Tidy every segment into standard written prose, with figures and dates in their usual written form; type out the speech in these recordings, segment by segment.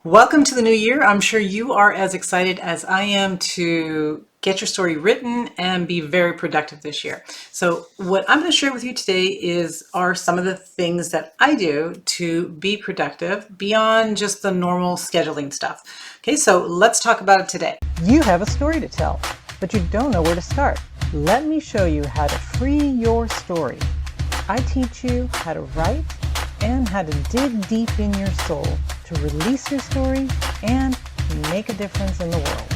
Welcome to the new year. I'm sure you are as excited as I am to get your story written and be very productive this year. So what I'm going to share with you today are some of the things that I do to be productive beyond just the normal scheduling stuff. Okay, so let's talk about it today. You have a story to tell, but you don't know where to start. Let me show you how to free your story. I teach you how to write and how to dig deep in your soul to release your story and make a difference in the world.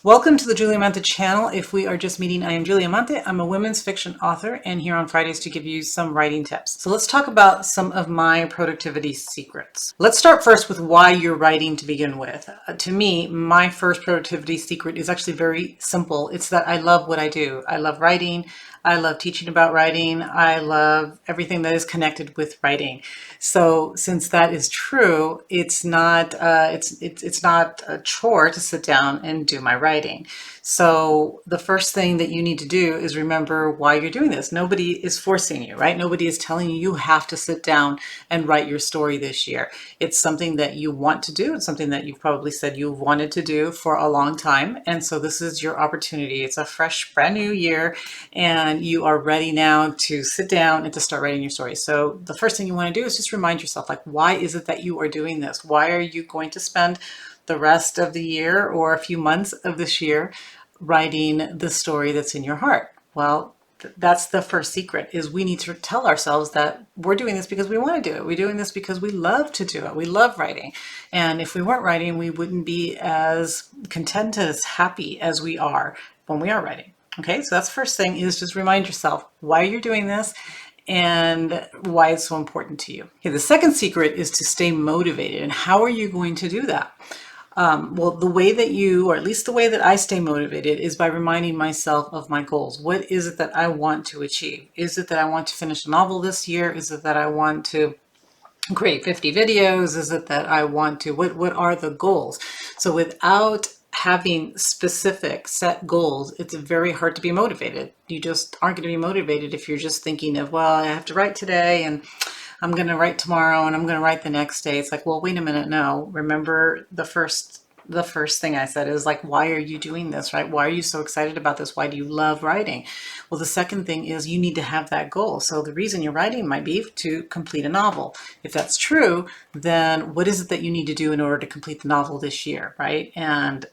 Welcome to the Julia Amante channel. If we are just meeting, I am Julia Amante. I'm a women's fiction author and here on Fridays to give you some writing tips. So let's talk about some of my productivity secrets. Let's start first with why you're writing to begin with. To me, my first productivity secret is actually very simple. It's that I love what I do. I love writing. I love teaching about writing. I love everything that is connected with writing. So since that is true, it's not a chore to sit down and do my writing. So the first thing that you need to do is remember why you're doing this. Nobody is forcing you, right? Nobody is telling you you have to sit down and write your story this year. It's something that you want to do. It's something that you've probably said you've wanted to do for a long time. And so this is your opportunity. It's a fresh, brand new year, and you are ready now to sit down and to start writing your story. So the first thing you want to do is just remind yourself, like, why is it that you are doing this? Why are you going to spend the rest of the year or a few months of this year writing the story that's in your heart? Well, that's the first secret, is we need to tell ourselves that we're doing this because we want to do it. We're doing this because we love to do it. We love writing. And if we weren't writing, we wouldn't be as content, as happy as we are when we are writing. Okay, so that's the first thing, is just remind yourself why you're doing this and why it's so important to you. Okay, the second secret is to stay motivated. And how are you going to do that? Well, the way that you, or at least the way that I stay motivated, is by reminding myself of my goals. What is it that I want to achieve? Is it that I want to finish a novel this year? Is it that I want to create 50 videos? Is it that I want to, what are the goals? So without having specific set goals, it's very hard to be motivated. You just aren't going to be motivated if you're just thinking of, well, I have to write today and I'm going to write tomorrow and I'm going to write the next day. It's like, well, wait a minute. No, remember the first thing I said is like, why are you doing this, right? Why are you so excited about this? Why do you love writing? Well, the second thing is you need to have that goal. So the reason you're writing might be to complete a novel. If that's true, then what is it that you need to do in order to complete the novel this year, right? And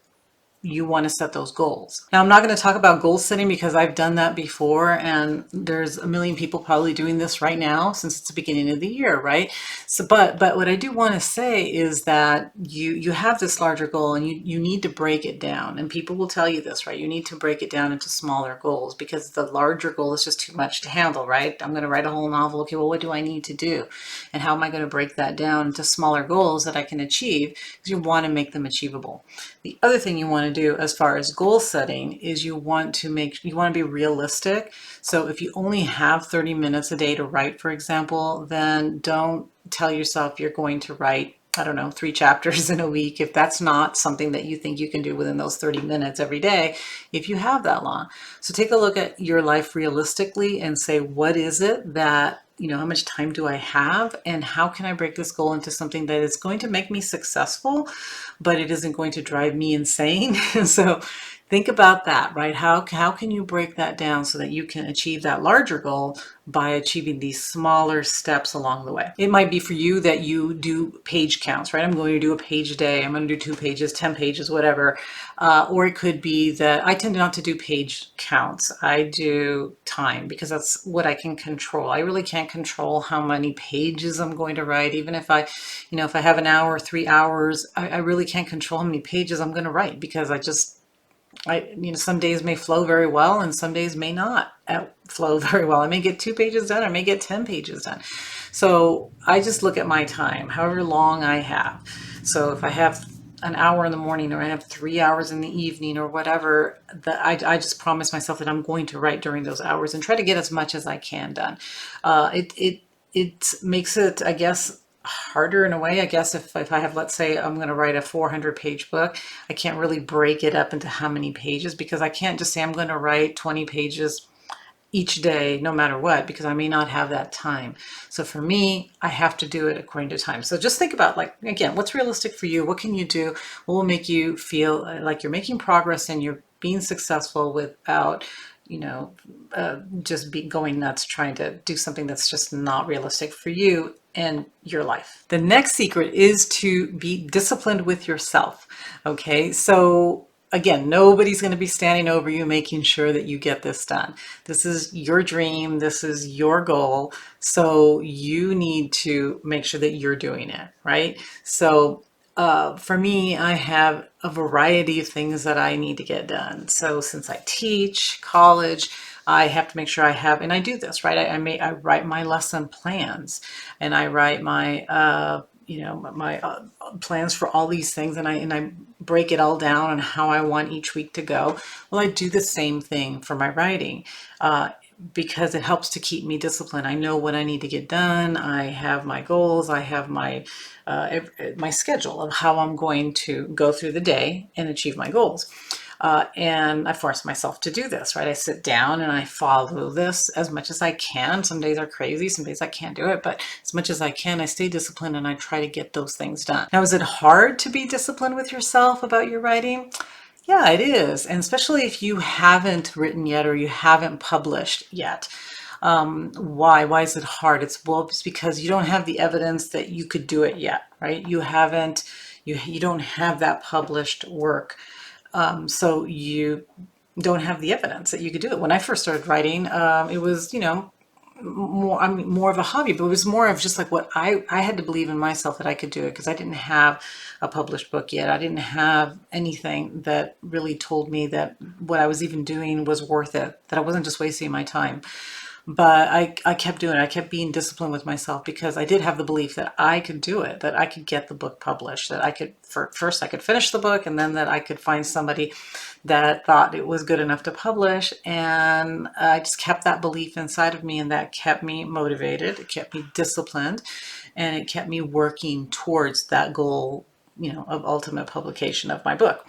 you want to set those goals. Now, I'm not going to talk about goal setting because I've done that before, and there's a million people probably doing this right now since it's the beginning of the year, right? So, but what I do want to say is that you have this larger goal, and you need to break it down. And people will tell you this, right? You need to break it down into smaller goals because the larger goal is just too much to handle, right? I'm going to write a whole novel. Okay, well, what do I need to do? And how am I going to break that down into smaller goals that I can achieve? Because you want to make them achievable. The other thing you want to do as far as goal setting is you want to be realistic. So if you only have 30 minutes a day to write, for example, then don't tell yourself you're going to write, I don't know, 3 chapters in a week, if that's not something that you think you can do within those 30 minutes every day, if you have that long. So take a look at your life realistically and say, what is it that, how much time do I have, and how can I break this goal into something that is going to make me successful, but it isn't going to drive me insane? So think about that, right? How can you break that down so that you can achieve that larger goal by achieving these smaller steps along the way? It might be for you that you do page counts, right? I'm going to do a page a day. I'm going to do 2 pages, 10 pages, whatever. Or it could be that I tend not to do page counts. I do time because that's what I can control. I really can't control how many pages I'm going to write. Even if if I have an hour, 3 hours, I really can't control how many pages I'm going to write because some days may flow very well and some days may not flow very well. I may get 2 pages done, or I may get 10 pages done. So I just look at my time, however long I have. So if I have an hour in the morning, or I have 3 hours in the evening, or whatever, that I just promise myself that I'm going to write during those hours and try to get as much as I can done. It makes it, I guess, harder in a way. I guess if I have, let's say I'm going to write a 400-page book, I can't really break it up into how many pages, because I can't just say I'm going to write 20 pages each day, no matter what, because I may not have that time. So for me, I have to do it according to time. So just think about, like, again, what's realistic for you? What can you do? What will make you feel like you're making progress and you're being successful without, just be going nuts trying to do something that's just not realistic for you and your life. The next secret is to be disciplined with yourself. Okay, so again, nobody's going to be standing over you making sure that you get this done. This is your dream. This is your goal. So you need to make sure that you're doing it, right? So for me, I have a variety of things that I need to get done. So since I teach college, I have to make sure I have, and I do this, right? I write my lesson plans, and I write my my plans for all these things, and I break it all down on how I want each week to go. Well, I do the same thing for my writing. Because it helps to keep me disciplined. I know what I need to get done. I have my goals. I have my schedule of how I'm going to go through the day and achieve my goals. And I force myself to do this, right? I sit down and I follow this as much as I can. Some days are crazy, some days I can't do it, but as much as I can, I stay disciplined and I try to get those things done. Now, is it hard to be disciplined with yourself about your writing? Yeah, it is. And especially if you haven't written yet or you haven't published yet. Why? Why is it hard? It's because you don't have the evidence that you could do it yet, right? You don't have that published work. So you don't have the evidence that you could do it. When I first started writing, it was, more of a hobby, but it was more of just like what I had to believe in myself that I could do it, because I didn't have a published book yet. I didn't have anything that really told me that what I was even doing was worth it, that I wasn't just wasting my time. But I kept doing it. I kept being disciplined with myself because I did have the belief that I could do it, that I could get the book published, that I could, first I could finish the book, and then that I could find somebody that thought it was good enough to publish. And I just kept that belief inside of me, and that kept me motivated. It kept me disciplined, and it kept me working towards that goal, of ultimate publication of my book.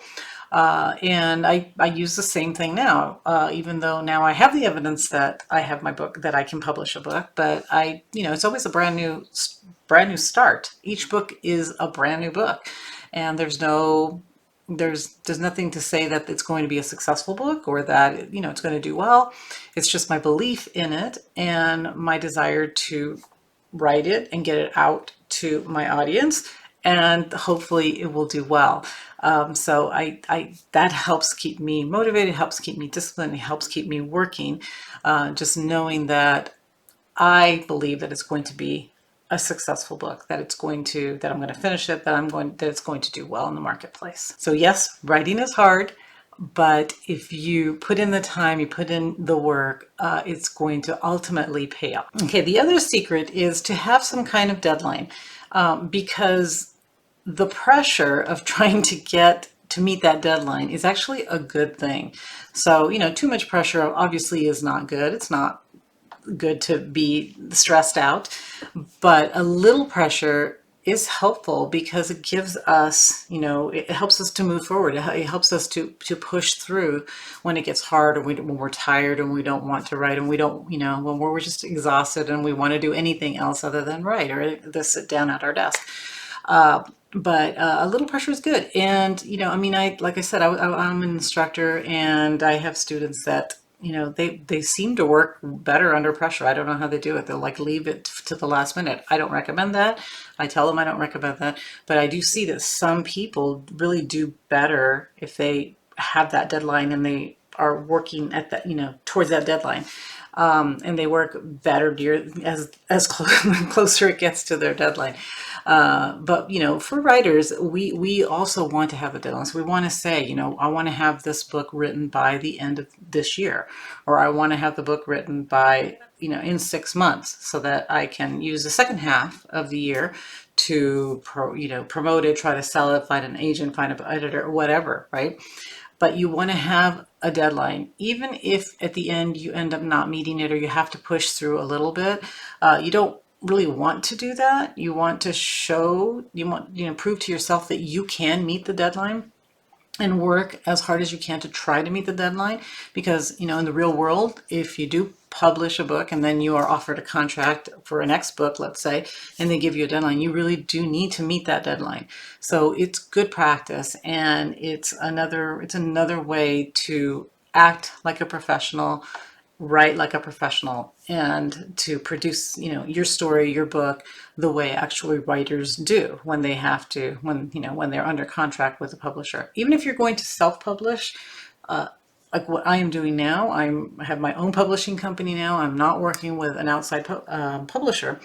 And I use the same thing now, even though now I have the evidence that I have my book, that I can publish a book, but it's always a brand new start. Each book is a brand new book, and there's nothing to say that it's going to be a successful book or that, it's going to do well. It's just my belief in it and my desire to write it and get it out to my audience, and hopefully it will do well. So that helps keep me motivated, helps keep me disciplined, it helps keep me working, just knowing that I believe that it's going to be a successful book, that I'm going to finish it, that it's going to do well in the marketplace. So yes, writing is hard, but if you put in the time, you put in the work, it's going to ultimately pay off. Okay, the other secret is to have some kind of deadline, because the pressure of trying to meet that deadline is actually a good thing. So, too much pressure obviously is not good. It's not good to be stressed out, but a little pressure is helpful because it gives us, it helps us to move forward. It helps us to push through when it gets hard, or when we're tired and we don't want to write, and we don't, when we're just exhausted and we want to do anything else other than write or to sit down at our desk. But a little pressure is good. And, like I said, I'm an instructor, and I have students that, they seem to work better under pressure. I don't know how they do it. They'll leave it to the last minute. I don't recommend that. I tell them I don't recommend that. But I do see that some people really do better if they have that deadline and they are working at that, towards that deadline. And they work better as closer it gets to their deadline. But for writers, we also want to have a deadline. So we want to say, I want to have this book written by the end of this year, or I want to have the book written by, in 6 months, so that I can use the second half of the year to promote it, try to sell it, find an agent, find an editor, or whatever, right? But you want to have a deadline, even if at the end you end up not meeting it, or you have to push through a little bit. You don't really want to do that. You want to prove to yourself that you can meet the deadline. and work as hard as you can to try to meet the deadline, because in the real world, if you do publish a book and then you are offered a contract for a next book, let's say, and they give you a deadline, you really do need to meet that deadline. So it's good practice, and it's another way to act like a professional, write like a professional, and to produce your story, your book, the way actually writers do when they have to, when they're under contract with a publisher. Even if you're going to self-publish, like what I am doing now, I have my own publishing company now. I'm not working with an outside publisher.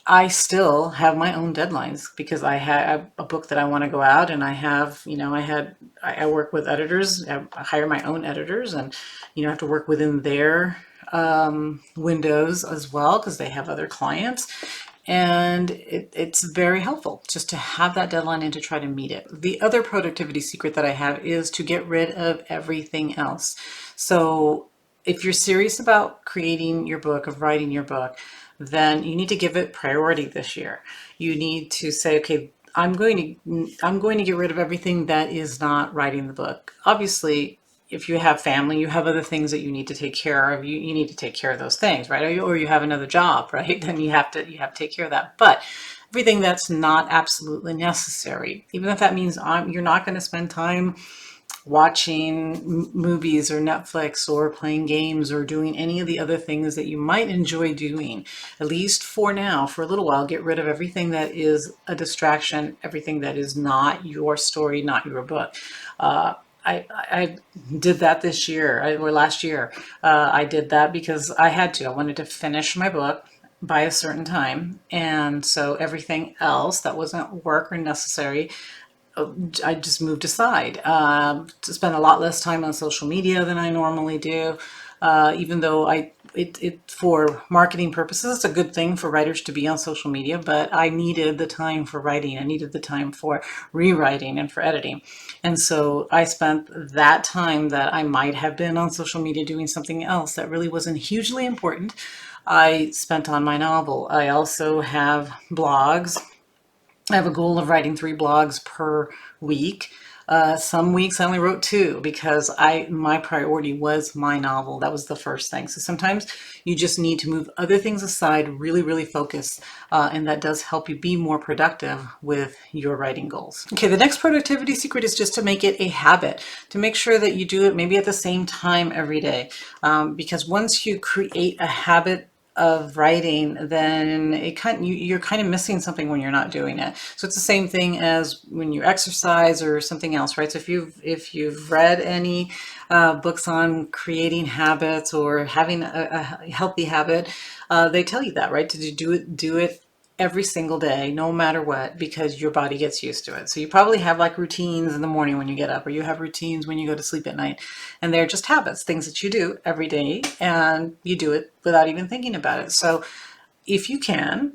I still have my own deadlines because I have a book that I want to go out, and I work with editors. I hire my own editors, and I have to work within their windows as well, because they have other clients. And it's very helpful just to have that deadline and to try to meet it. The other productivity secret that I have is to get rid of everything else. So if you're serious about creating your book, of writing your book, then you need to give it priority this year. You need to say, okay, I'm going to get rid of everything that is not writing the book. Obviously, if you have family, you have other things that you need to take care of. You need to take care of those things, right? Or you have another job, right? Then you have to take care of that. But everything that's not absolutely necessary, even if that means you're not going to spend time watching movies or Netflix or playing games or doing any of the other things that you might enjoy doing, at least for now, for a little while, get rid of everything that is a distraction, everything that is not your story, not your book. I did that this year, or last year. I did that because I had to. I wanted to finish my book by a certain time. And so everything else that wasn't work or necessary, I just moved aside, to spend a lot less time on social media than I normally do. Even though it for marketing purposes, it's a good thing for writers to be on social media, but I needed the time for writing. I needed the time for rewriting and for editing. And so I spent that time that I might have been on social media doing something else that really wasn't hugely important, I spent on my novel. I also have blogs. I have a goal of writing 3 blogs per week. Some weeks I only wrote 2 because my priority was my novel. That was the first thing. So sometimes you just need to move other things aside, really, really focus, and that does help you be more productive with your writing goals. Okay, the next productivity secret is just to make it a habit, to make sure that you do it maybe at the same time every day, because once you create a habit of writing, then you're kind of missing something when you're not doing it. So it's the same thing as when you exercise or something else, right? So if you've read any books on creating habits or having a healthy habit, they tell you that, right? To do it every single day, no matter what, because your body gets used to it. So you probably have like routines in the morning when you get up, or you have routines when you go to sleep at night. And they're just habits, things that you do every day, and you do it without even thinking about it. So if you can,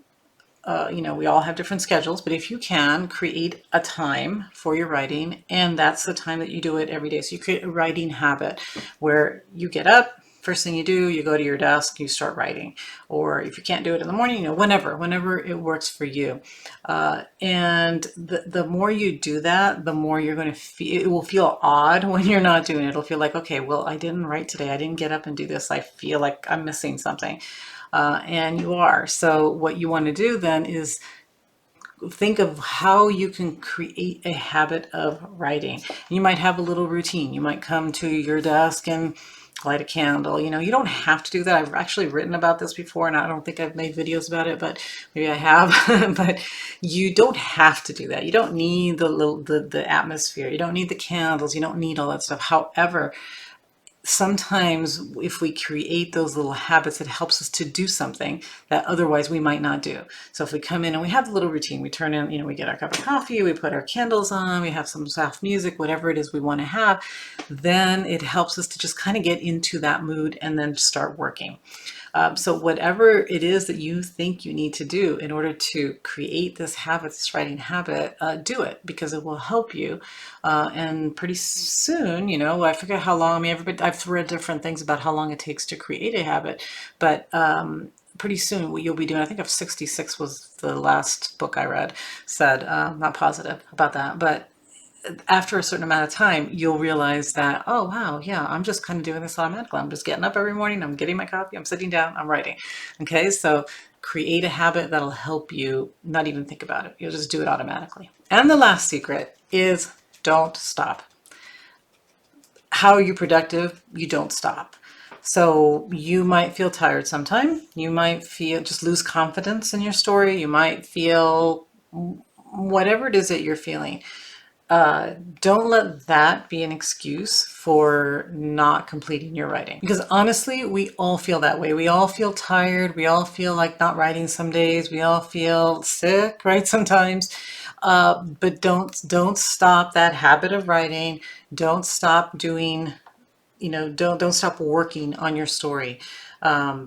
we all have different schedules, but if you can create a time for your writing, and that's the time that you do it every day. So you create a writing habit where you get up, first thing you do, you go to your desk, you start writing. Or if you can't do it in the morning, whenever it works for you. And the more you do that, the more you're going to feel, it will feel odd when you're not doing it. It'll feel like, okay, well, I didn't write today. I didn't get up and do this. I feel like I'm missing something. And you are. So what you want to do then is think of how you can create a habit of writing. You might have a little routine. You might come to your desk and light a candle. You don't have to do that. I've actually written about this before, and I don't think I've made videos about it, but maybe I have. But you don't have to do that. You don't need the atmosphere. You don't need the candles. You don't need all that stuff. However, sometimes if we create those little habits, it helps us to do something that otherwise we might not do. So if we come in and we have the little routine, we turn in, we get our cup of coffee, we put our candles on, we have some soft music, whatever it is we want to have, then it helps us to just kind of get into that mood and then start working. So whatever it is that you think you need to do in order to create this habit, this writing habit, do it, because it will help you. And pretty soon, I forget how long, I've read different things about how long it takes to create a habit, but pretty soon what you'll be doing, I think of 66 was the last book I read, said, not positive about that, but after a certain amount of time, you'll realize that, oh, wow, yeah, I'm just kind of doing this automatically. I'm just getting up every morning, I'm getting my coffee, I'm sitting down, I'm writing. Okay, so create a habit that'll help you not even think about it. You'll just do it automatically. And the last secret is don't stop. How are you productive? You don't stop. So you might feel tired sometime. You might feel just lose confidence in your story. You might feel whatever it is that you're feeling. Don't let that be an excuse for not completing your writing. Because honestly, we all feel that way. We all feel tired. We all feel like not writing some days. We all feel sick, right? Sometimes. But don't stop that habit of writing. Don't stop doing, don't stop working on your story,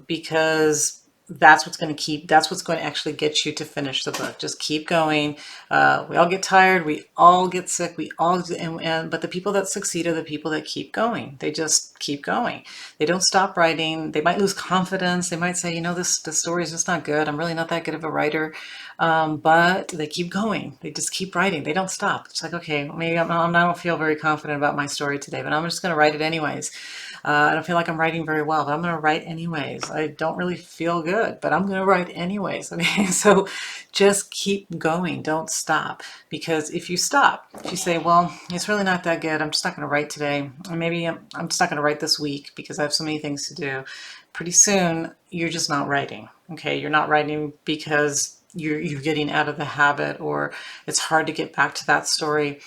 because that's what's going to actually get you to finish the book. Just keep going. We all get tired, we all get sick, we all, but the people that succeed are the people that keep going. They just keep going. They don't stop writing. They might lose confidence. They might say, this story is just not good. I'm really not that good of a writer. But they keep going. They just keep writing. They don't stop. It's like, okay, maybe I don't feel very confident about my story today, but I'm just going to write it anyways. I don't feel like I'm writing very well, but I'm going to write anyways. I don't really feel good, but I'm going to write anyways. Okay, so just keep going. Don't stop. Because if you stop, if you say, well, it's really not that good, I'm just not going to write today, or maybe I'm just not going to write this week because I have so many things to do, pretty soon you're just not writing. Okay, you're not writing because you're getting out of the habit, or it's hard to get back to that story.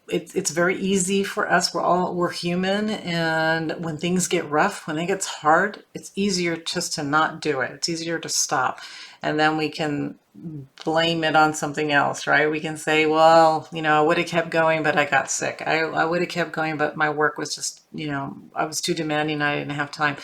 It's very easy for us. We're human, and when things get rough, when it gets hard, it's easier just to not do it. It's easier to stop, and then we can blame it on something else, right? We can say, well, I would have kept going, but I got sick. I would have kept going, but my work was just, I was too demanding. I didn't have time,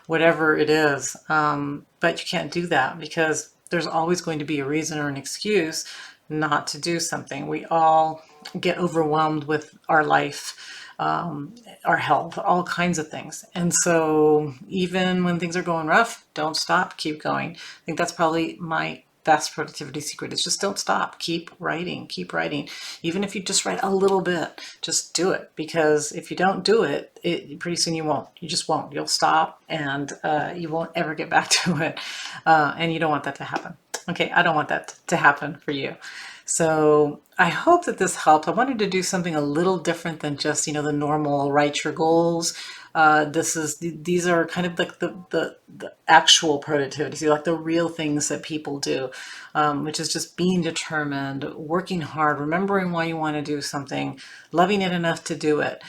whatever it is. But you can't do that, because there's always going to be a reason or an excuse not to do something. We all get overwhelmed with our life, our health, all kinds of things. And so even when things are going rough, don't stop, keep going. I think that's probably my best productivity secret, is just don't stop. Keep writing, keep writing. Even if you just write a little bit, just do it. Because if you don't do it, pretty soon you just won't. You'll stop, and you won't ever get back to it. And you don't want that to happen. Okay, I don't want that to happen for you. So I hope that this helped. I wanted to do something a little different than just, the normal write your goals. These are kind of like the actual productivity, like the real things that people do, which is just being determined, working hard, remembering why you want to do something, loving it enough to do it.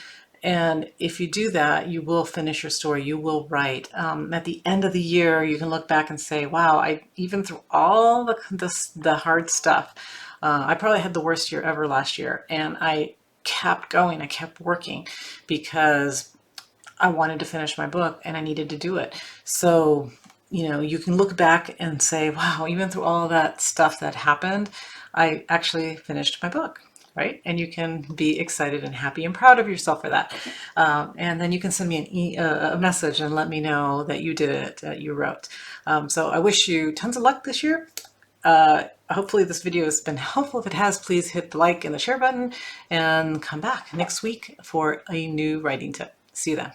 And if you do that, you will finish your story. You will write. At the end of the year, you can look back and say, wow, even through all the hard stuff, I probably had the worst year ever last year. And I kept going. I kept working because I wanted to finish my book and I needed to do it. So, you can look back and say, wow, even through all that stuff that happened, I actually finished my book. Right? And you can be excited and happy and proud of yourself for that. And then you can send me a message and let me know that you did it, that you wrote. So I wish you tons of luck this year. Hopefully this video has been helpful. If it has, please hit the like and the share button, and come back next week for a new writing tip. See you then.